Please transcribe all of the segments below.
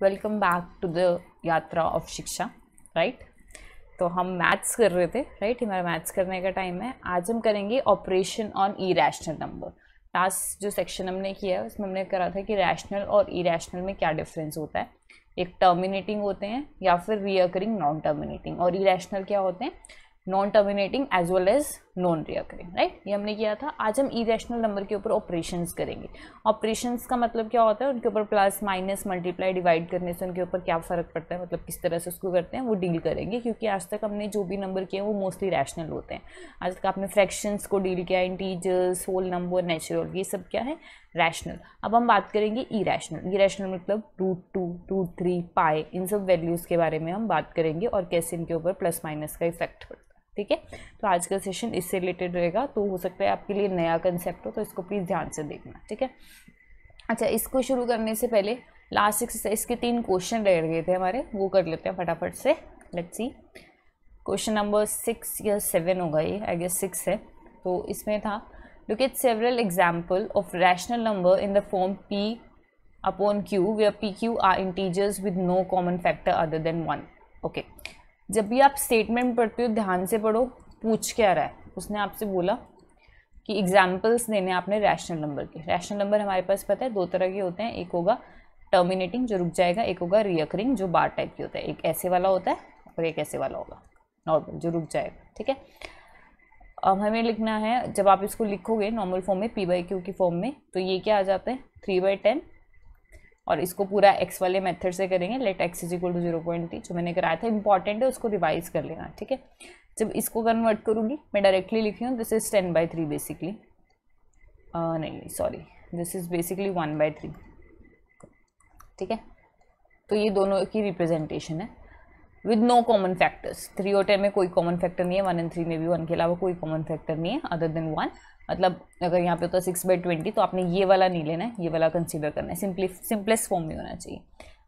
Welcome back to the यात्रा of शिक्षा। Right, तो हम मैथ्स कर रहे थे। राइट, हमारा मैथ्स करने का टाइम है। आज हम करेंगे operation on irrational number. Last जो सेक्शन हमने किया है उसमें हमने करा था कि रैशनल और इरेशनल में क्या डिफरेंस होता है। एक टर्मिनेटिंग होते हैं या फिर रीअकरिंग नॉन टर्मिनेटिंग, और इरेशनल क्या होते हैं, non terminating as well as non recurring. Right, ये हमने किया था। आज हम इरेशनल नंबर के ऊपर ऑपरेशंस करेंगे। ऑपरेशंस का मतलब क्या होता है, उनके ऊपर प्लस माइनस मल्टीप्लाई डिवाइड करने से उनके ऊपर क्या फ़र्क पड़ता है, मतलब किस तरह से उसको करते हैं वो डील करेंगे। क्योंकि आज तक हमने जो भी नंबर किए हैं वो मोस्टली रैशनल होते हैं। आज तक आपने फ्रैक्शंस को डील किया, इंटीजर्स, होल नंबर, नेचुरल, ये सब क्या है, रैशनल। अब हम बात करेंगे इरेशनल। इरेशनल मतलब √2, √3, पाई, इन सब वैल्यूज़ के बारे में हम बात करेंगे और कैसे इनके ऊपर प्लस माइनस का इफेक्ट पड़ता है। ठीक है, तो आज का सेशन इससे रिलेटेड रहेगा। तो हो सकता है आपके लिए नया कंसेप्ट हो, तो इसको प्लीज़ ध्यान से देखना। ठीक है, अच्छा, इसको शुरू करने से पहले लास्ट एक्सरसाइज के 3 क्वेश्चन रह गए थे हमारे, वो कर लेते हैं फटाफट से। लेट्स सी, क्वेश्चन नंबर 6 या 7 होगा ये, आई गेस 6 है। तो इसमें था, look at several example of rational number in the form P/Q where PQ are integers with no common factor other than 1. Okay, जब भी आप स्टेटमेंट पढ़ते हो ध्यान से पढ़ो, पूछ क्या रहा है। उसने आपसे बोला कि एग्जाम्पल्स देने आपने रैशनल नंबर के। रैशनल नंबर हमारे पास पता है 2 तरह के होते हैं, एक होगा टर्मिनेटिंग जो रुक जाएगा, एक होगा रिअकरिंग जो बार टाइप की होता है। एक ऐसे वाला होता है और एक ऐसे वाला होगा नॉर्मल जो रुक जाएगा। ठीक है, अब हमें लिखना है, जब आप इसको लिखोगे नॉर्मल फॉर्म में P/Q की फॉर्म में, तो ये क्या आ जाता है 3/10, और इसको पूरा x वाले मेथड से करेंगे। लेट x = 0.3 जो मैंने कराया था, इंपॉर्टेंट है, उसको रिवाइज कर लेना। ठीक है, जब इसको कन्वर्ट करूँगी मैं डायरेक्टली लिख रही हूँ, दिस इज 10/3 बेसिकली, नहीं सॉरी, दिस इज बेसिकली 1/3। ठीक है, तो ये दोनों की रिप्रेजेंटेशन है विद नो कॉमन फैक्टर्स। 3 और 10 में कोई कॉमन फैक्टर नहीं है, 1 और 3 में भी 1 के अलावा कोई कॉमन फैक्टर नहीं है अदर देन 1। मतलब अगर यहाँ पे होता है 6/20, तो आपने ये वाला नहीं लेना है, ये वाला कंसीडर करना है। सिंपलेस्ट फॉर्म में होना चाहिए।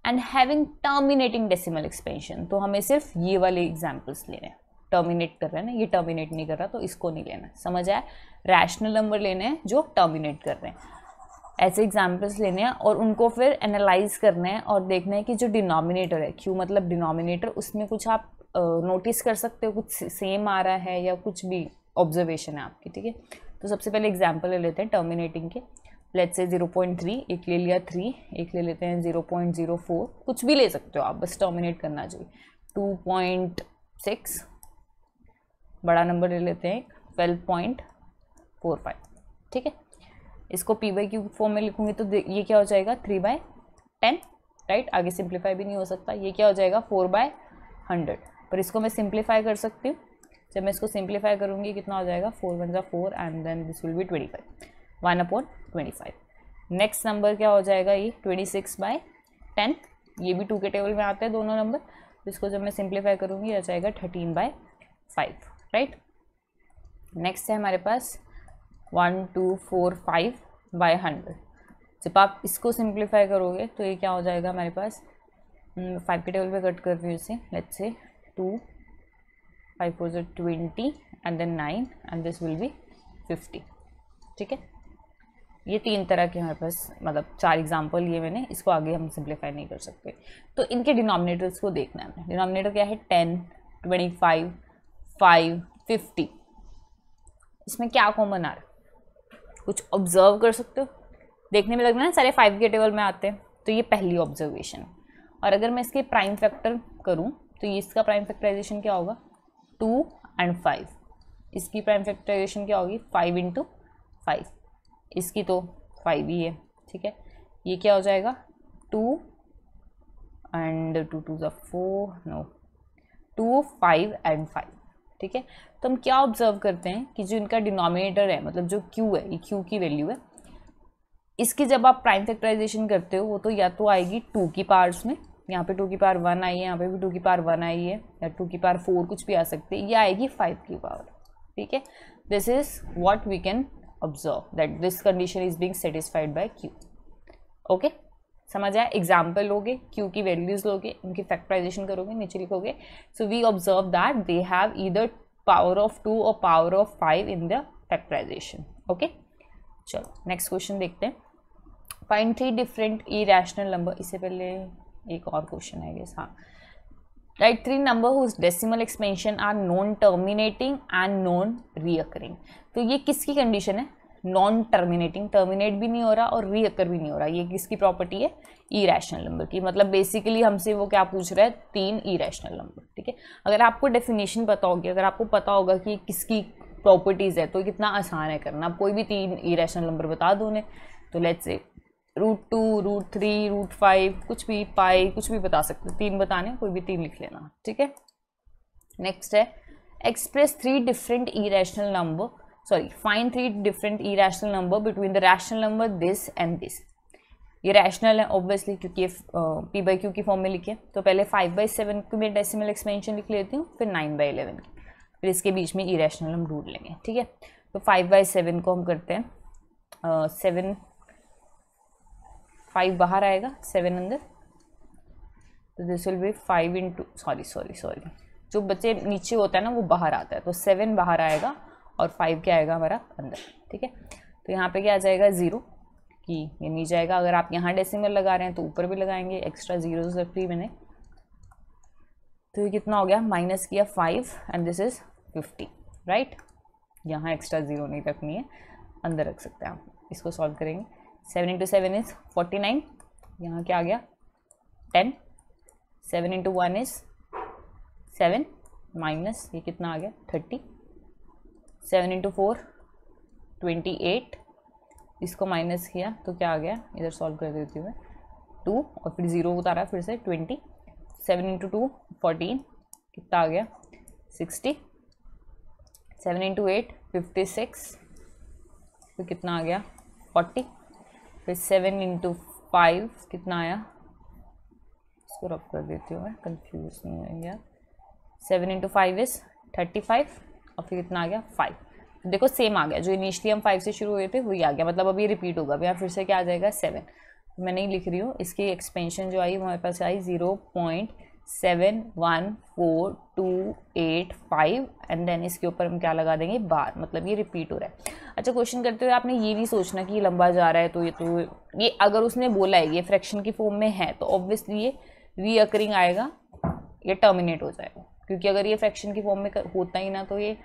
And having terminating decimal expansion, तो हमें सिर्फ ये वाले एग्जाम्पल्स लेने हैं। टर्मिनेट कर रहे हैं ना, ये टर्मिनेट नहीं कर रहा, तो इसको नहीं लेना। समझ आया, रैशनल नंबर लेने हैं जो टर्मिनेट कर रहे हैं, ऐसे एग्जाम्पल्स लेने हैं और उनको फिर एनालाइज करना है और देखना है कि जो डिनोमिनेटर है, Q मतलब डिनोमिनेटर, उसमें कुछ आप नोटिस कर सकते हो, कुछ सेम आ रहा है या कुछ भी ऑब्जर्वेशन है आपकी। ठीक है, तो सबसे पहले एग्जाम्पल ले लेते हैं टर्मिनेटिंग के। लेट्स से 0.3, एक ले लिया 3, एक ले लेते हैं 0.04, कुछ भी ले सकते हो आप, बस टर्मिनेट करना चाहिए। 2.6, बड़ा नंबर ले लेते हैं 12.45। ठीक है, इसको P/Q फॉर्म में लिखूंगी तो ये क्या हो जाएगा 3/10। राइट, आगे सिंप्लीफाई भी नहीं हो सकता। ये क्या हो जाएगा 4/100, पर इसको मैं सिंप्लीफाई कर सकती हूँ। जब मैं इसको सिंप्लीफाई करूँगी कितना हो जाएगा, 4 × 4 and then this will be 25, 1/25। Next number क्या हो जाएगा, ये 26/10, ये भी 2 के टेबल में आते हैं दोनों नंबर। इसको जब मैं सिंप्लीफाई करूँगी ये आ जाएगा 13/5। राइट, नेक्स्ट है हमारे पास 1245/100। जब आप इसको सिंप्लीफाई करोगे तो ये क्या हो जाएगा हमारे पास, 5 के टेबल पे कट कर रही हूँ इसे। Let's say 2, 5 4 20 and then 9 and this will be 50। ठीक है, ये 3 तरह के हमारे पास, मतलब 4 एग्जाम्पल ये मैंने, इसको आगे हम सिंप्लीफाई नहीं कर सकते। तो इनके डिनोमिनेटर्स को देखना है। डिनोमिनेटर क्या है, 10, 25, 5, 50। इसमें क्या कॉमन आ रहा है, कुछ ऑब्जर्व कर सकते हो। देखने में लग रहा है सारे 5 के टेबल में आते हैं, तो ये पहली ऑब्जर्वेशन। और अगर मैं इसके प्राइम फैक्टर करूं तो ये इसका प्राइम फैक्टराइजेशन क्या होगा, 2 और 5। इसकी प्राइम फैक्टराइजेशन क्या होगी, 5 × 5। इसकी तो 5 ही है। ठीक है, ये क्या हो जाएगा 2 एंड 2 2 4, नो 2, 5 एंड 5। ठीक है, तो हम क्या ऑब्जर्व करते हैं कि जो इनका डिनोमिनेटर है, मतलब जो Q है, ये Q की वैल्यू है, इसकी जब आप प्राइम फैक्टराइजेशन करते हो वो तो या तो आएगी 2 की पावर्स में, यहाँ पे 2 की पावर 1 आई है, यहाँ पे भी 2 की पावर 1 आई है, या 2 की पावर 4 कुछ भी आ सकती है, ये आएगी 5 की पावर। ठीक है, this is what we can observe that this condition is being satisfied by Q। Okay, समझ आया। एग्जाम्पल लोगे, Q की वैल्यूज लोगे, उनकी फैक्टराइजेशन करोगे, नीचे लिखोगे। So we observe that they have either power of 2 और power of 5 in the factorization. Okay, चलो नेक्स्ट क्वेश्चन देखते हैं। Find 3 different irrational number. इससे पहले एक और क्वेश्चन है ये। हाँ, write 3 number whose decimal expansion are non terminating and non recurring. तो ये किसकी कंडीशन है? नॉन टर्मिनेटिंग, टर्मिनेट भी नहीं हो रहा और रीअकर भी नहीं हो रहा। ये किसकी प्रॉपर्टी है? इरेशनल नंबर की। मतलब बेसिकली हमसे वो क्या पूछ रहा है? 3 इरेशनल नंबर। ठीक है, अगर आपको डेफिनेशन पता होगी, अगर आपको पता होगा कि किसकी प्रॉपर्टीज है, तो कितना आसान है करना। आप कोई भी 3 इरेशनल नंबर बता दो उन्हें, तो लेट्स से √2, √3, √5, कुछ भी, पाई, कुछ भी बता सकते हो। 3 बताने, कोई भी 3 लिख लेना। ठीक है, नेक्स्ट है express 3 different irrational number, sorry find 3 different irrational number between the rational number this and this. ये रैशनल है ऑब्वियसली, क्योंकि ये p/q की फॉर्म में लिखे। तो पहले 5/7 की मैं डेसिमल एक्सपेंशन लिख लेती हूँ, फिर 9/11 की, फिर इसके बीच में इरेशनल हम ढूंढ लेंगे। ठीक है, तो 5/7 को हम करते हैं 5 बाहर आएगा, 7 अंदर, तो this will B 5 into sorry जो बच्चे नीचे होता है ना वो बाहर आता है, तो 7 बाहर आएगा और 5 क्या आएगा हमारा अंदर। ठीक है, तो यहाँ पे क्या आ जाएगा 0 कि ये नीचे आएगा। अगर आप यहाँ डेसिमल लगा रहे हैं तो ऊपर भी लगाएंगे, एक्स्ट्रा 0 से फ्री मैंने। तो ये कितना हो गया? माइनस किया 5 एंड दिस इज 50, राइट। यहाँ एक्स्ट्रा 0 नहीं रखनी है, अंदर रख सकते हैं आप। इसको सॉल्व करेंगे, 7 इंटू 7 इज 49, यहाँ क्या आ गया 10, 7 इंटू 1 इज 7, माइनस ये कितना आ गया 30, 7 इंटू 4 28, इसको माइनस किया तो क्या आ गया, इधर सॉल्व कर देती हूँ मैं, 2 और फिर 0 उतारा फिर से 20, 7 इंटू 2 14, कितना आ गया 60, 7 इंटू 8 56, फिर कितना आ गया 40, फिर 7 इंटू 5 कितना आया, इसको रब कर देती हूँ मैं, कंफ्यूज नहीं होंगे। 7 इंटू 5 इज 35 और फिर कितना आ गया 5। देखो सेम आ गया, जो इनिशियली हम 5 से शुरू हुए थे वही आ गया, मतलब अभी रिपीट होगा। अब यहाँ फिर से क्या आ जाएगा 7, तो मैं नहीं लिख रही हूँ। इसकी एक्सपेंशन जो आई हमारे पास आई 0.71428 एंड देन इसके ऊपर हम क्या लगा देंगे बार, मतलब ये रिपीट हो रहा है। अच्छा, क्वेश्चन करते हुए आपने ये नहीं सोचना कि ये लंबा जा रहा है, तो ये अगर उसने बोला है ये फ्रैक्शन की फॉर्म में है तो ऑब्वियसली ये रीअकरिंग आएगा, ये टर्मिनेट हो जाएगा। क्योंकि अगर ये फ्रैक्शन की फॉर्म में होता ही ना तो ये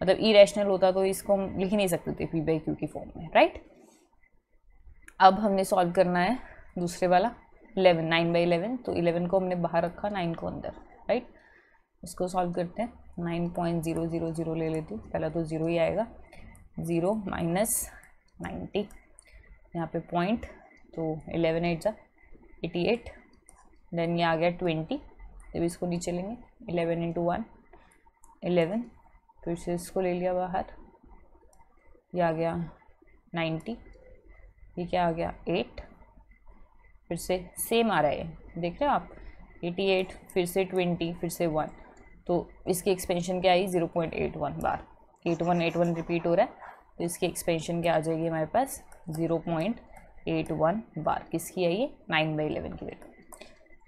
मतलब इरेशनल होता, तो इसको हम लिख नहीं सकते थे p/q की फॉर्म में, राइट। अब हमने सॉल्व करना है दूसरे वाला 11, 9/11, तो 11 को हमने बाहर रखा, 9 को अंदर, राइट। इसको सॉल्व करते हैं, 9.000 ले लेती हूँ, पहला तो 0 ही आएगा, 0 माइनस 90, यहाँ पे पॉइंट, तो 11 8 जा 88, देन ये आ गया 20, जब इसको नीचे लेंगे 11 इंटू 1 11, फिर से इसको ले लिया बाहर, ये आ गया 90, ये क्या आ गया 8, फिर से सेम आ रहा है, देख रहे हो आप 88, फिर से 20, फिर से 1, तो इसकी एक्सपेंशन क्या आई 0.81 बार, 8181 रिपीट हो रहा है, तो इसकी एक्सपेंशन क्या आ जाएगी हमारे पास 0.81 बार। किसकी है ये? 9/11 की वैल्यू।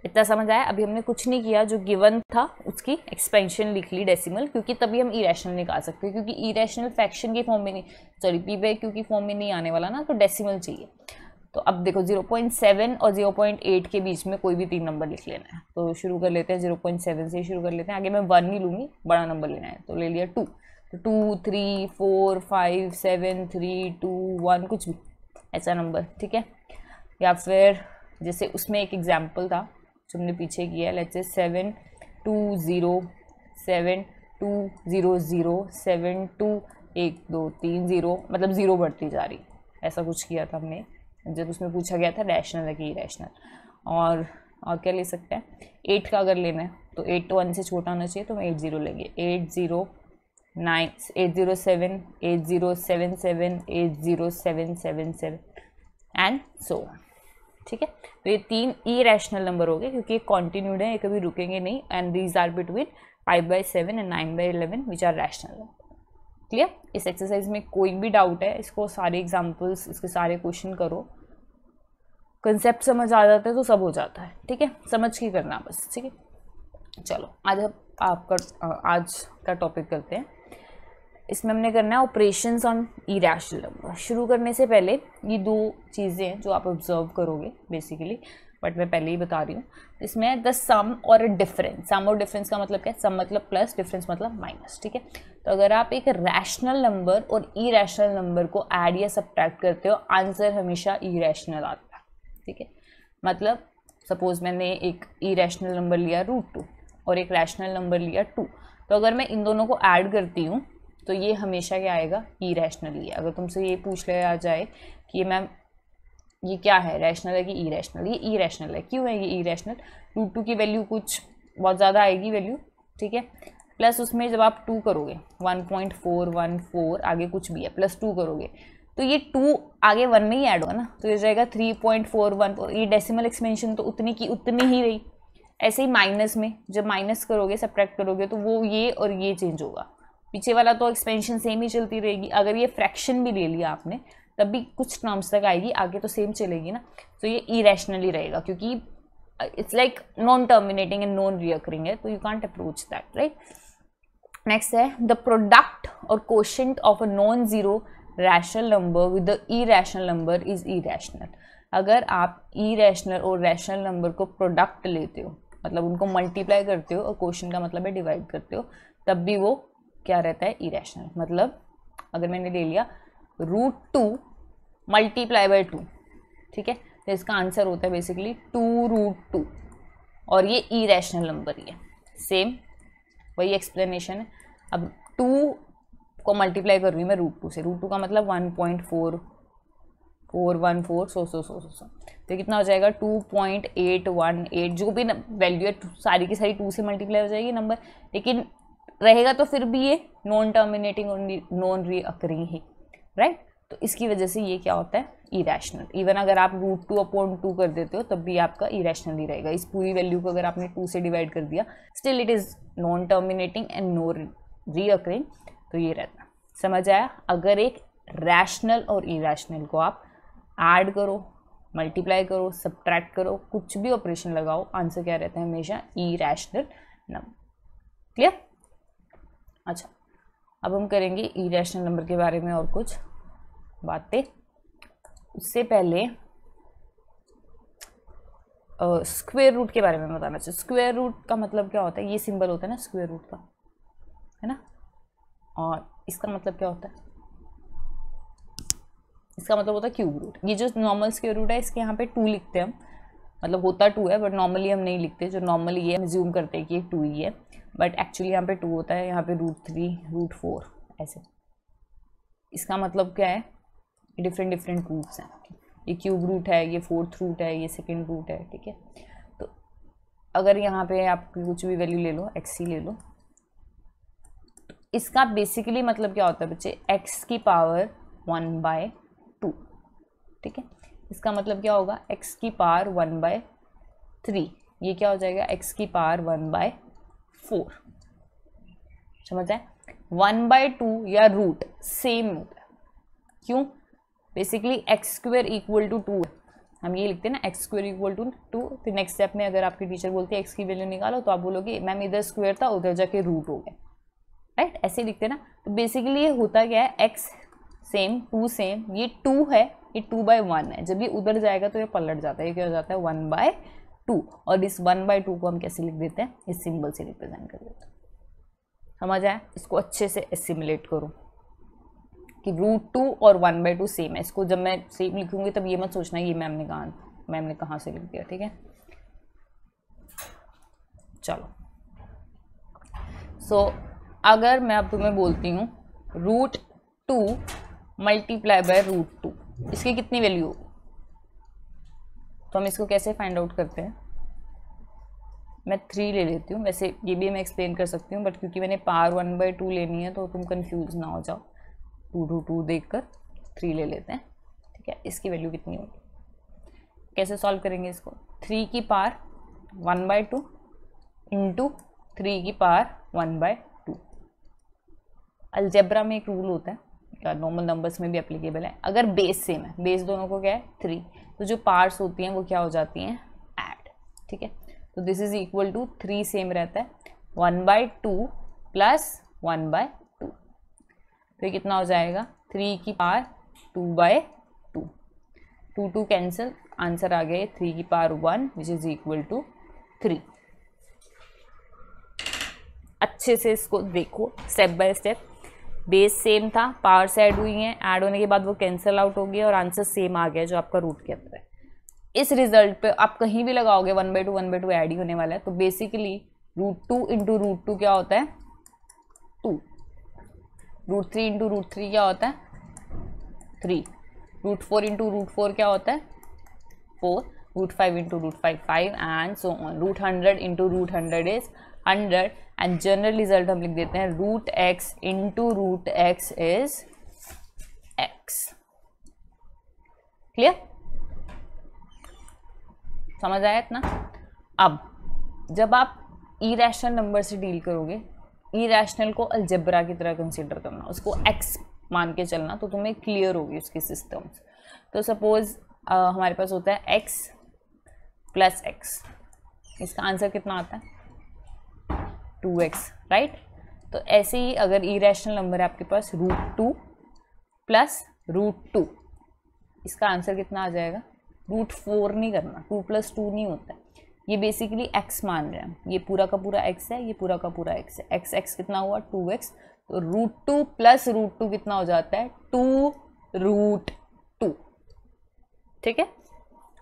इतना समझ आया? अभी हमने कुछ नहीं किया, जो गिवन था उसकी एक्सपेंशन लिख ली डेसिमल, क्योंकि तभी हम इरेशनल निकाल सकते हैं, क्योंकि इरेशनल फ्रैक्शन की फॉर्म में नहीं, सॉरी p/q की फॉर्म में नहीं आने वाला ना, तो डेसिमल चाहिए। तो अब देखो 0.7 और 0.8 के बीच में कोई भी 3 नंबर लिख लेना है, तो शुरू कर लेते हैं 0.7 से शुरू कर लेते हैं। आगे मैं 1 नहीं लूँगी, बड़ा नंबर लेना है, तो ले लिया 2, तो 2 3 4 5 7 3 2 1 कुछ भी ऐसा नंबर, ठीक है। या फिर जैसे उसमें एक एग्जाम्पल था जो हमने पीछे किया है, लेट्स से 7 2 0 7 2 0 0 7 2 1 2 3 0, मतलब 0 बढ़ती जा रही, ऐसा कुछ किया था हमने जब उसमें पूछा गया था रैशनल है कि इरेशनल। और क्या ले सकते हैं, 8 का अगर लेना है तो 8 तो 1 से छोटा होना चाहिए, तो हम 8 0 लेंगे, 807 8077 80777 एंड सो, ठीक है। तो ये 3 इरेशनल नंबर हो गए, क्योंकि ये कॉन्टिन्यूड है, ये कभी रुकेंगे नहीं, and these are between 5/7 and 9/11 which are rational. Clear? इस एक्सरसाइज में कोई भी डाउट है, इसको सारे एग्जाम्पल्स, इसके सारे क्वेश्चन करो, कंसेप्ट समझ आ जाता है तो सब हो जाता है, ठीक है। समझ के करना बस, ठीक है। चलो आज का टॉपिक करते हैं। इसमें हमने करना है ऑपरेशंस ऑन इरेशनल नंबर। शुरू करने से पहले ये 2 चीज़ें हैं जो आप ऑब्जर्व करोगे बेसिकली, बट मैं पहले ही बता रही हूँ। इसमें द सम और डिफरेंस, सम और डिफरेंस का मतलब क्या है, सम मतलब प्लस, डिफरेंस मतलब माइनस, ठीक है। तो अगर आप एक रैशनल नंबर और इरेशनल नंबर को ऐड या सब्ट्रैक्ट करते हो, आंसर हमेशा इरेशनल आता है, ठीक है। मतलब सपोज मैंने एक इरेशनल नंबर लिया √2 और एक रैशनल नंबर लिया 2, तो अगर मैं इन दोनों को ऐड करती हूँ तो ये हमेशा क्या आएगा, इरेशनल ही है। अगर तुमसे ये पूछ लिया जाए कि मैम ये क्या है, रैशनल है कि इरेशनल, ये इरेशनल है। क्यों है ये इरेशनल, √2 की वैल्यू कुछ बहुत ज़्यादा आएगी वैल्यू, ठीक है। प्लस उसमें जब आप 2 करोगे 1.414 आगे कुछ भी है, प्लस 2 करोगे तो ये 2 आगे 1 में ही ऐड होगा ना, तो ये जाएगा 3.414। ये डेसिमल एक्सपेंशन तो उतनी की उतनी ही रही। ऐसे ही माइनस में जब माइनस करोगे, सब्ट्रैक्ट करोगे, तो वो ये और ये चेंज होगा, पीछे वाला तो एक्सपेंशन सेम ही चलती रहेगी। अगर ये फ्रैक्शन भी ले लिया आपने तब भी कुछ टर्म्स तक आएगी, आगे तो सेम चलेगी ना, तो ये इरेशनली रहेगा क्योंकि it's like non terminating and non recurring है, तो you can't approach that, right. Next है द प्रोडक्ट और quotient of a non zero rational number with the irrational number is irrational. अगर आप इरेशनल और रैशनल नंबर को product लेते हो, मतलब उनको मल्टीप्लाई करते हो, और क्वेश्चन का मतलब है डिवाइड करते हो, तब भी वो क्या रहता है, इरेशनल। मतलब अगर मैंने ले लिया √2 मल्टीप्लाई बाय 2, ठीक है, तो इसका आंसर होता है बेसिकली 2√2, और ये इरेशनल नंबर ही है। सेम वही एक्सप्लेनेशन है। अब 2 को मल्टीप्लाई कर रही हूँ मैं √2 से, √2 का मतलब 1.4414 सो तो कितना हो जाएगा 2.818, जो भी वैल्यू है सारी की सारी 2 से मल्टीप्लाई हो जाएगी नंबर, लेकिन रहेगा तो फिर भी ये नॉन टर्मिनेटिंग और नॉन रीअकरिंग ही, राइट। तो इसकी वजह से ये क्या होता है, इरेशनल। इवन अगर आप √2/2 कर देते हो तब भी आपका इरेशनल ही रहेगा। इस पूरी वैल्यू को अगर आपने 2 से डिवाइड कर दिया, still it is non terminating and non recurring, तो ये रहता है। समझ आया। अगर एक रैशनल और इरेशनल को आप ऐड करो, मल्टीप्लाई करो, सब्ट्रैक्ट करो, कुछ भी ऑपरेशन लगाओ, आंसर क्या रहता है, हमेशा इरेशनल नंबर। क्लियर। अच्छा, अब हम करेंगे इरेशनल नंबर के बारे में और कुछ बातें। उससे पहले स्क्वायर रूट के बारे में बताना चाहिए। स्क्वायर रूट का मतलब क्या होता है, ये सिंबल होता है ना स्क्वायर रूट का, है ना, और इसका मतलब क्या होता है, इसका मतलब होता है क्यूब रूट। ये जो नॉर्मल स्क्वायर रूट है इसके यहाँ पे 2 लिखते हैं हम, मतलब होता 2 है बट नॉर्मली हम नहीं लिखते। जो नॉर्मली ये ज्यूम करते हैं कि 2 ही है, बट एक्चुअली यहाँ पे 2 होता है, यहाँ पे √3 √4 ऐसे। इसका मतलब क्या है, ये डिफरेंट डिफरेंट रूट्स हैं। ये क्यूब रूट है, ये 4th रूट है, ये 2nd रूट है, ठीक है। तो अगर यहाँ पे आप कुछ भी वैल्यू ले लो, x ही ले लो, तो इसका बेसिकली मतलब क्या होता है बच्चे, x की पावर 1/2, ठीक है। इसका मतलब क्या होगा, x की पावर 1/3, ये क्या हो जाएगा, x की पावर 1/4। समझ आए। 1/2 या रूट सेम होता है, क्यों, बेसिकली x² = 2 है। हम ये लिखते हैं ना, x² = 2। फिर नेक्स्ट स्टेप में अगर आपकी टीचर बोलती है x की वैल्यू निकालो, तो आप बोलोगे मैम इधर स्क्वायर था उधर जाके रूट हो गया, राइट, ऐसे लिखते हैं ना। तो बेसिकली ये होता क्या है, x सेम 2 सेम, ये 2 है, ये 2/1 है, जब ये उधर जाएगा तो ये पलट जाता है, ये क्या हो जाता है 1/2। और इस 1/2 को हम कैसे लिख देते हैं, इस सिंबल से रिप्रेजेंट कर देते हैं। समझ आया। इसको अच्छे से एसिमुलेट करो कि √2 और 1/2 सेम है। इसको जब मैं सेम लिखूंगी तब ये मत सोचना ये मैम ने कहाँ से लिख दिया, ठीक है। चलो, सो अगर मैं अब तुम्हें बोलती हूँ √2 मल्टीप्लाई बाय √2, इसकी कितनी वैल्यू होगी, तो हम इसको कैसे फाइंड आउट करते हैं। मैं 3 ले लेती हूँ, वैसे ये भी मैं एक्सप्लेन कर सकती हूँ, बट क्योंकि मैंने पावर 1/2 लेनी है तो तुम कंफ्यूज ना हो जाओ, 2 देखकर 3 ले लेते हैं, ठीक है। इसकी वैल्यू कितनी होगी, कैसे सॉल्व करेंगे इसको, 3 की पावर 1/2 इंटू 3 की पावर 1/2। अलजेब्रा में एक रूल होता है, नॉर्मल नंबर्स में भी एप्लीकेबल है। अगर बेस सेम है, बेस दोनों को क्या है 3, तो जो पार्ट्स होती हैं वो क्या हो जाती हैं, ऐड, ठीक है। तो this is equal to 3 same रहता है, 1/2 प्लस 1/2, तो ये कितना हो जाएगा 3 की पावर 2/2। 2 2 कैंसिल, आंसर आ गया 3 की power 1 which is equal to 3। अच्छे से इसको देखो step by step. Base same था, पावर से ऐड हुई है, ऐड होने के बाद वो कैंसिल आउट हो गया और आंसर सेम आ गया जो आपका रूट के अंदर है। इस रिजल्ट पे आप कहीं भी लगाओगे 1/2 ऐड ही होने वाला है। तो बेसिकली √2 इंटू √2 क्या होता है 2, √3 इंटू √3 क्या होता है 3, √4 इंटू √4 क्या होता है 4, √5 into √5 5 and so on. √100 into √100 is 100 and general result हम लिख देते हैं √x into √x is x। Clear, समझ आया इतना। अब जब आप इरेशनल नंबर से डील करोगे, इरेशनल को अलजेब्रा की तरह कंसीडर करना, उसको x मान के चलना, तो तुम्हें क्लियर होगी उसकी सिस्टम्स। तो सपोज हमारे पास होता है x प्लस x, इसका आंसर कितना आता है 2x, राइट। तो ऐसे ही अगर इरेशनल नंबर है आपके पास √2 प्लस √2, इसका आंसर कितना आ जाएगा √4 नहीं करना, 2 + 2 नहीं होता है, ये बेसिकली x मान रहे हैं, ये पूरा का पूरा x है, ये पूरा का पूरा x है, x कितना हुआ 2x, तो √2 प्लस √2 कितना हो जाता है 2√2। ठीक है,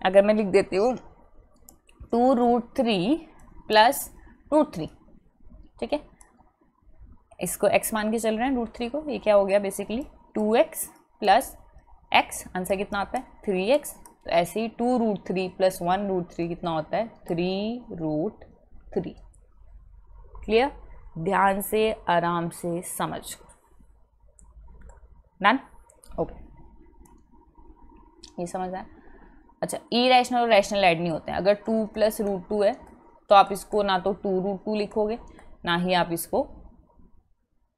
अगर मैं लिख देती हूँ 2√3 प्लस √3, ठीक है, इसको x मान के चल रहे हैं √3 को, ये क्या हो गया basically 2x plus x, answer कितना आता है 3x। तो ऐसे ही 2√3 प्लस 1√3 कितना होता है 3√3। क्लियर, ध्यान से आराम से समझ, डन, ओके, ये समझ आया। अच्छा, इरेशनल और रैशनल ऐड नहीं होते हैं। अगर 2 + √2 है तो आप इसको ना तो 2√2 लिखोगे, ना ही आप इसको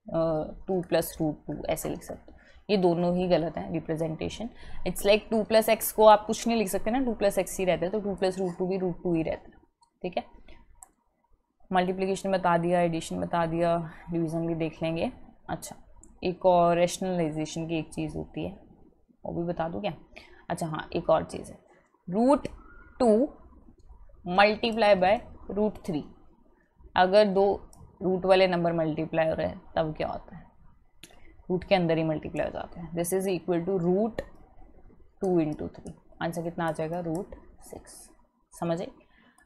2 + √2 ऐसे लिख सकते हो, ये दोनों ही गलत है रिप्रेजेंटेशन। इट्स लाइक 2 + x को आप कुछ नहीं लिख सकते ना, 2 + x ही रहता है, तो 2 + √2 भी √2 ही रहता है। ठीक है, मल्टीप्लिकेशन बता दिया, एडिशन बता दिया, डिवीजन भी देख लेंगे। अच्छा, एक और रैशनलाइजेशन की एक चीज़ होती है, वो भी बता दूँ क्या। अच्छा हाँ, एक और चीज़ है √2 मल्टीप्लाई बाय √3। अगर दो रूट वाले नंबर मल्टीप्लाई हो रहे हैं तब क्या होता है, रूट के अंदर ही मल्टीप्लाई हो जाते हैं। This is equal to √2 into 3, answer कितना आ जाएगा √6। समझे,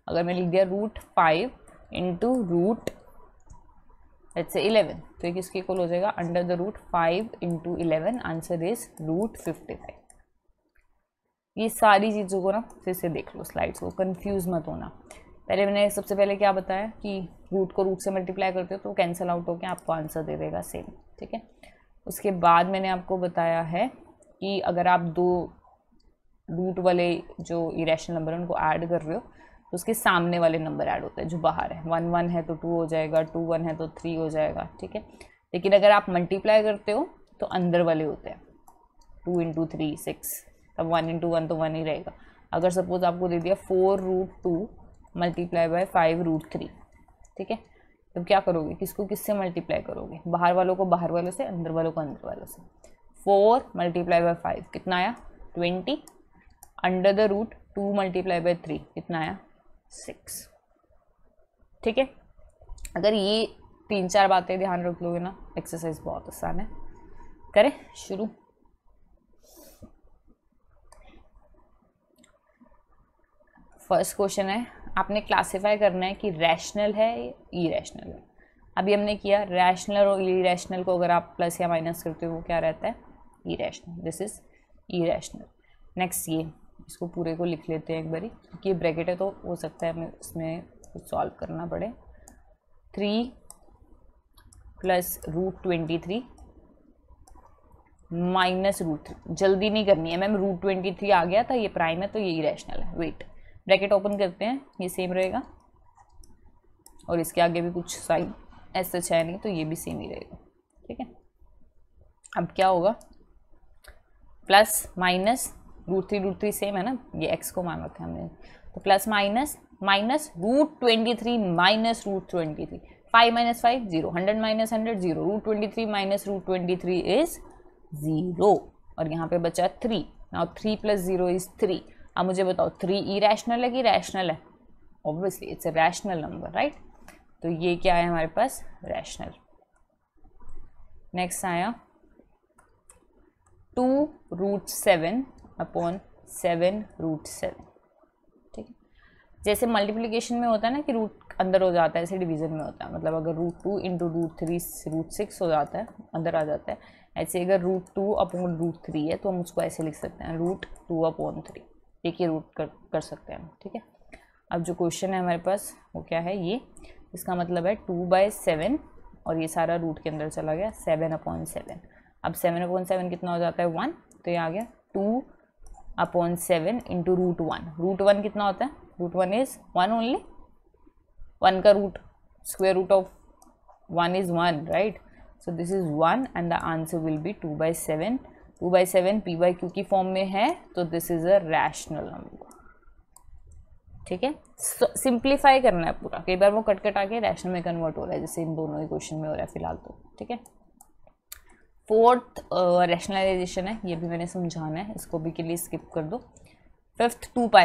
अगर मैं लिख दिया √5 इंटू √11, तो ये किसके इक्वल हो जाएगा under the root 5 into 11, answer is √55। ये सारी चीज़ों को ना फिर से देख लो, स्लाइड्स को, कंफ्यूज मत होना। पहले मैंने सबसे पहले क्या बताया कि रूट को रूट से मल्टीप्लाई करते हो तो कैंसिल आउट होकर आपको आंसर दे देगा सेम। ठीक है, उसके बाद मैंने आपको बताया है कि अगर आप दो रूट वाले जो इरेशनल नंबर है उनको ऐड कर रहे हो तो उसके सामने वाले नंबर ऐड होते हैं जो बाहर है। 1 1 है तो 2 हो जाएगा, 2 1 है तो 3 हो जाएगा। ठीक है, लेकिन अगर आप मल्टीप्लाई करते हो तो अंदर वाले होते हैं, 2 इंटू 3 6, तब 1 इंटू 1 तो 1 ही रहेगा। अगर सपोज आपको दे दिया 4√2 मल्टीप्लाई बाय 5√3, ठीक है, तो क्या करोगे, किसको किससे मल्टीप्लाई करोगे, बाहर वालों को बाहर वालों से, अंदर वालों को अंदर वालों से। 4 मल्टीप्लाई बाय 5 कितना आया 20, under the root 2 multiply by 3 कितना आया 6। ठीक है, अगर ये 3-4 बातें ध्यान रख लोगे ना, एक्सरसाइज बहुत आसान है। करें शुरू। फर्स्ट क्वेश्चन है, आपने क्लासिफाई करना है कि रैशनल है इरेशनल है। अभी हमने किया रैशनल और इरेशनल को अगर आप प्लस या माइनस करते हो वो क्या रहता है irrational, this is irrational. Next ये, इसको पूरे को लिख लेते हैं एक बारी, क्योंकि ये ब्रैकेट है तो हो सकता है हमें इसमें कुछ सॉल्व करना पड़े। 3 + √23 माइनस √3, जल्दी नहीं करनी है मैम, √23 आ गया था, ये प्राइम है तो ये इरेशनल है। वेट, ब्रैकेट ओपन करते हैं, ये सेम रहेगा और इसके आगे भी कुछ साइन ऐसा है नहीं तो ये भी सेम ही रहेगा। ठीक है, अब क्या होगा प्लस माइनस √3 सेम है ना, ये x को मान रखा है हमने, तो plus minus minus √23 minus √23, 5 - 5 0, 100 - 100 0, √23 minus √23 is 0 और यहाँ पे बचा 3, नाउ 3 + 0 इज 3। अब मुझे बताओ 3 इरेशनल है कि रैशनल है? Obviously it's a rational number, right? तो ये क्या है हमारे पास? रैशनल। नेक्स्ट आया 2√7 अपॉन 7√7। ठीक है, जैसे मल्टीप्लिकेशन में होता है ना कि रूट अंदर हो जाता है, ऐसे डिवीजन में होता है। मतलब अगर √2 × √3 √6 हो जाता है, अंदर आ जाता है। ऐसे अगर √2 अपॉन √3 है तो हम उसको ऐसे लिख सकते हैं √2 अपॉन 3। एक ही रूट कर सकते हैं, ठीक है। अब जो क्वेश्चन है हमारे पास वो क्या है? ये इसका मतलब है 2/7 और ये सारा रूट के अंदर चला गया 7/7। अब 7/7 कितना हो जाता है? 1। तो ये आ गया 2/7 × √1। √1 कितना होता है? √1 इज 1 ओनली। 1 का root square root of 1 is 1, right? So this is 1 and the answer will be 2/7। 2/7 p/q की फॉर्म में है तो this is a rational number. ठीक है, सिंप्लीफाई करना है पूरा। कई बार वो कट आके रैशनल में कन्वर्ट हो रहा है, जैसे इन दोनों ही क्वेश्चन में हो रहा है फिलहाल तो। ठीक है, फोर्थ रैशनलाइजेशन है, ये भी मैंने समझाना है, इसको भी के लिए स्किप कर दो। फिफ्थ 2π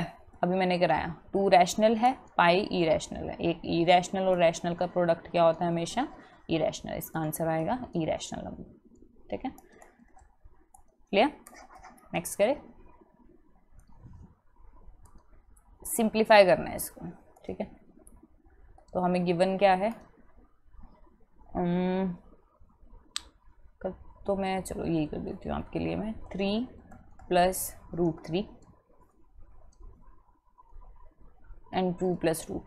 अभी मैंने कराया। 2 रैशनल है, पाई इरेशनल है। एक इरेशनल और रैशनल का प्रोडक्ट क्या होता है? हमेशा इरेशनल। इसका आंसर आएगा इरेशनल नंबर। ठीक है, क्लियर? नेक्स्ट करें, सिंप्लीफाई करना है इसको। ठीक है, तो हमें गिवन क्या है? तो मैं चलो यही कर देती हूँ आपके लिए। मैं 3 + √3 एंड 2 + √2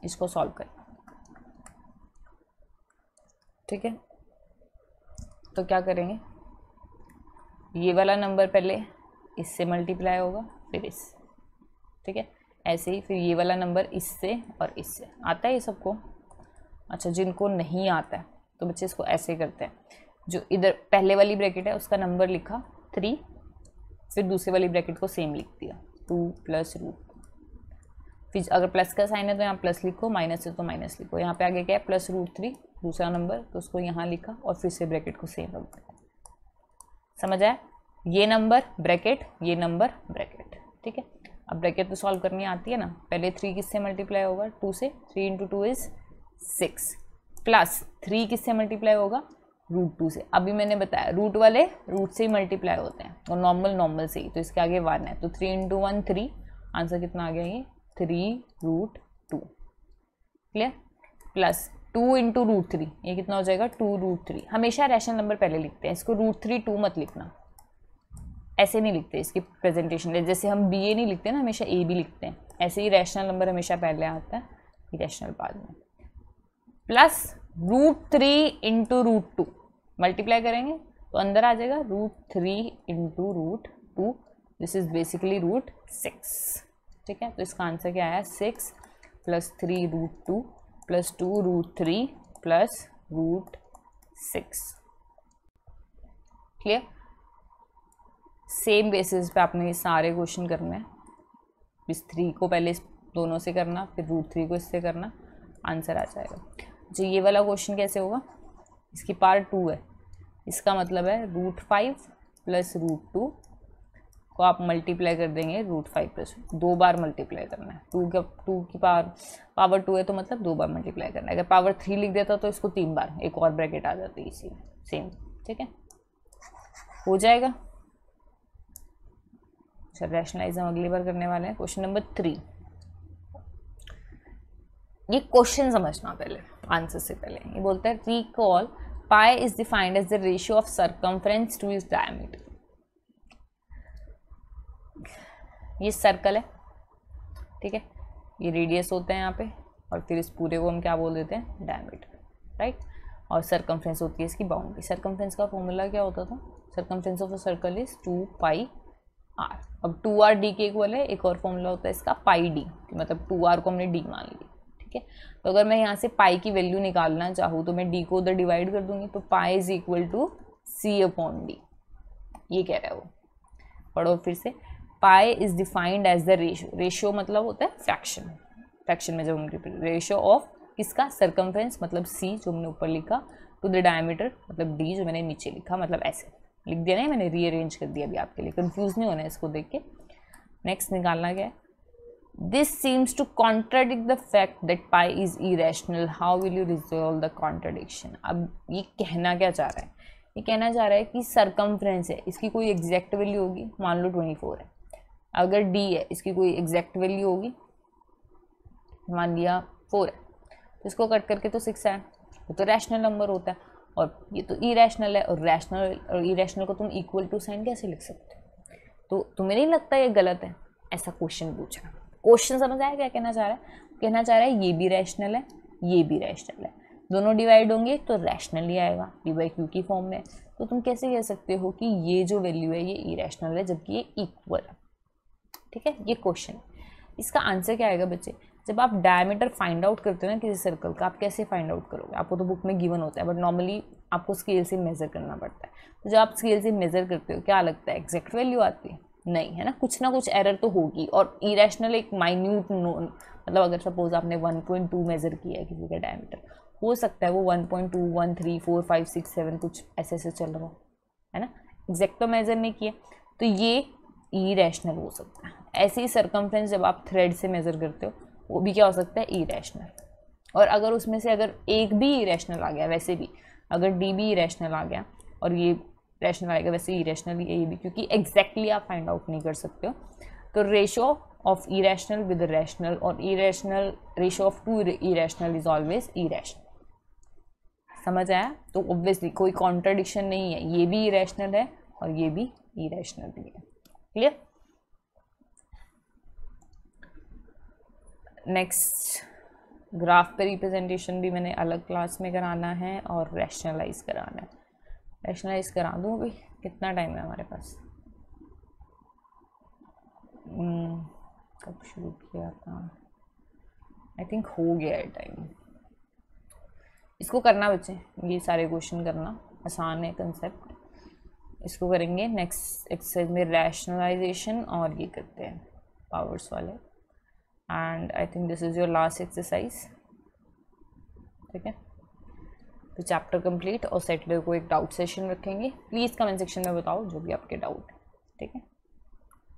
इसको सॉल्व करें। ठीक है, तो क्या करेंगे? ये वाला नंबर पहले इससे मल्टीप्लाई होगा, फिर इससे। ठीक है, ऐसे ही फिर ये वाला नंबर इससे और इससे। आता है ये सबको? अच्छा, जिनको नहीं आता है तो बच्चे इसको ऐसे करते हैं। जो इधर पहले वाली ब्रैकेट है उसका नंबर लिखा 3, फिर दूसरी वाली ब्रैकेट को सेम लिख दिया 2 + √2। फिर अगर प्लस का साइन है तो यहाँ प्लस लिखो, माइनस है तो माइनस लिखो। यहाँ पे आगे क्या है? +√3 दूसरा नंबर, तो उसको यहाँ लिखा और फिर से ब्रैकेट को सेम रख दिया। समझ आया? ये नंबर ब्रैकेट, ये नंबर ब्रैकेट। ठीक है, अब ब्रैकेट तो सॉल्व करनी आती है ना। पहले 3 किससे मल्टीप्लाई होगा? 2 से। 3 × 2 इज 6 प्लस 3 किससे मल्टीप्लाई होगा? √2 से। अभी मैंने बताया रूट वाले रूट से ही मल्टीप्लाई होते हैं और नॉर्मल से ही। तो इसके आगे 1 है तो 3 × 1 3। आंसर कितना आ गया? ये 3√2। क्लियर? प्लस 2 × √3, ये कितना हो जाएगा? 2√3। हमेशा रैशनल नंबर पहले लिखते हैं, इसको √3 2 मत लिखना, ऐसे नहीं लिखते इसकी प्रेजेंटेशन। जैसे हम BA नहीं लिखते ना, हमेशा AB लिखते हैं। ऐसे ही रैशनल नंबर हमेशा पहले आता है, इरेशनल बाद में। प्लस √3 × √2 मल्टीप्लाई करेंगे तो अंदर आ जाएगा √3 × √2। This is basically √6। ठीक है, तो इसका आंसर क्या आया? 6 + 3√2 + 2√3 + √6। क्लियर? सेम बेसिस पे आपने ये सारे क्वेश्चन करने हैं। इस 3 को पहले इस दोनों से करना, फिर √3 को इससे करना, आंसर आ जाएगा। जो ये वाला क्वेश्चन कैसे होगा? इसकी पार्ट 2 है, इसका मतलब है √5 + √2 को आप मल्टीप्लाई कर देंगे √5 + 2 बार मल्टीप्लाई करना है। 2 की पावर 2 है तो मतलब 2 बार मल्टीप्लाई करना है। अगर पावर 3 लिख देता तो इसको 3 बार, एक और ब्रैकेट आ जाती है इसी सेम। ठीक है, हो जाएगा। चल, रैशनलाइज हम अगली बार करने वाले हैं। क्वेश्चन नंबर 3, ये क्वेश्चन समझना पहले आंसर से पहले। ये बोलता है recall pi is defined as the ratio of circumference to its diameter. ये सर्कल है, ठीक है, ये रेडियस होते हैं यहाँ पे, और फिर इस पूरे को हम क्या बोल देते हैं? Diameter, right. और सर्कमफ्रेंस होती है इसकी बाउंड्री। सर्कमफ्रेंस का फॉर्मूला क्या होता था? Circumference of a circle is 2πr। अब 2r d के इक्वल है। एक और फॉर्मूला होता है इसका πd, मतलब 2r को हमने d मान ली। ठीक है, तो अगर मैं यहाँ से पाई की वैल्यू निकालना चाहूँ तो मैं d को उधर डिवाइड कर दूंगी, तो pi is equal to c/d। ये कह रहा है वो, पढ़ो फिर से। Pi is defined as the ratio. Ratio मतलब होता है फ्रैक्शन। फ्रैक्शन में जब हम रेशियो ऑफ किसका? सर्कमफ्रेंस मतलब c जो हमने ऊपर लिखा, टू द डायमीटर मतलब d जो मैंने नीचे लिखा, मतलब ऐसे। लिख दिया नहीं मैंने, रीअरेंज कर दिया अभी आपके लिए, कंफ्यूज नहीं होना है इसको देख के। नेक्स्ट निकालना क्या है, this seems to contradict the fact that pi is irrational, how will you resolve the contradiction. अब ये कहना क्या चाह रहा है, ये कहना चाह रहा है कि सरकमफ्रेंस है, इसकी कोई एग्जैक्ट वैल्यू होगी, मान लो 24 है, अगर डी है इसकी कोई एग्जैक्ट वैल्यू होगी, मान लिया 4 है, तो इसको कट करके तो 6 है, वो तो रैशनल नंबर होता है, और ये तो इरेशनल है, और रैशनल और इरेशनल को तुम इक्वल टू साइन कैसे लिख सकते हो, तो तुम्हें नहीं लगता ये गलत है, ऐसा क्वेश्चन पूछा। क्वेश्चन समझ आया क्या कहना चाह रहा है, कहना चाह रहा है ये भी रैशनल है, ये भी रैशनल है, दोनों डिवाइड होंगे तो रैशनल ही आएगा, डी बाई क्यू की फॉर्म में, तो तुम कैसे कह सकते हो कि ये जो वैल्यू है ये इरेशनल है जबकि ये इक्वल है। ठीक है, ये क्वेश्चन। इसका आंसर क्या आएगा बच्चे, जब आप डायमीटर फाइंड आउट करते हो ना किसी सर्कल का, आप कैसे फाइंड आउट करोगे, आपको तो बुक में गिवन होता है, बट नॉर्मली आपको स्केल से मेजर करना पड़ता है। तो जब आप स्केल से मेजर करते हो क्या लगता है एग्जैक्ट वैल्यू आती है, नहीं है ना कुछ एरर तो होगी, और इरेशनल एक माइन्यूट नोन, मतलब अगर सपोज आपने 1.2 मेजर किया है किसी का डायमीटर, हो सकता है वो 1.2 1 3 4 5 6 7 कुछ ऐसे ऐसे चल रहा हो, है ना, एग्जैक्ट तो मेजर नहीं किया, तो ये इरेशनल हो सकता है। ऐसे ही सरकमफ्रेंस जब आप थ्रेड से मेजर करते हो वो भी क्या हो सकता है, इरेशनल। और अगर उसमें से अगर एक भी इरेशनल आ गया, वैसे भी अगर डी भी इरेशनल आ गया और ये रैशनल आएगा, वैसे इरेशनल ये भी, क्योंकि एग्जैक्टली आप फाइंड आउट नहीं कर सकते हो। तो ratio of irrational with rational और irrational, ratio of two irrational is always irrational. समझ आया, तो ऑब्वियसली कोई कॉन्ट्राडिक्शन नहीं है, ये भी इरेशनल है और ये भी इरेशनल भी है। क्लियर। नेक्स्ट ग्राफ पे रिप्रेजेंटेशन भी मैंने अलग क्लास में कराना है और रैशनलाइज कराना है। रैशनलाइज करा दूँ अभी, कितना टाइम है हमारे पास, कब शुरू किया था, आई थिंक हो गया है टाइम। इसको करना बच्चे, ये सारे क्वेश्चन करना आसान है, कंसेप्ट इसको करेंगे नेक्स्ट एक्सरसाइज में, रैशनलाइजेशन, और ये करते हैं पावर्स वाले, and I think this is your last exercise. ठीक है, तो चैप्टर कंप्लीट, और सैटरडे को एक डाउट सेशन रखेंगे। प्लीज़ कमेंट सेक्शन में बताओ जो भी आपके डाउट है। ठीक है,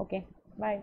ओके, बाय।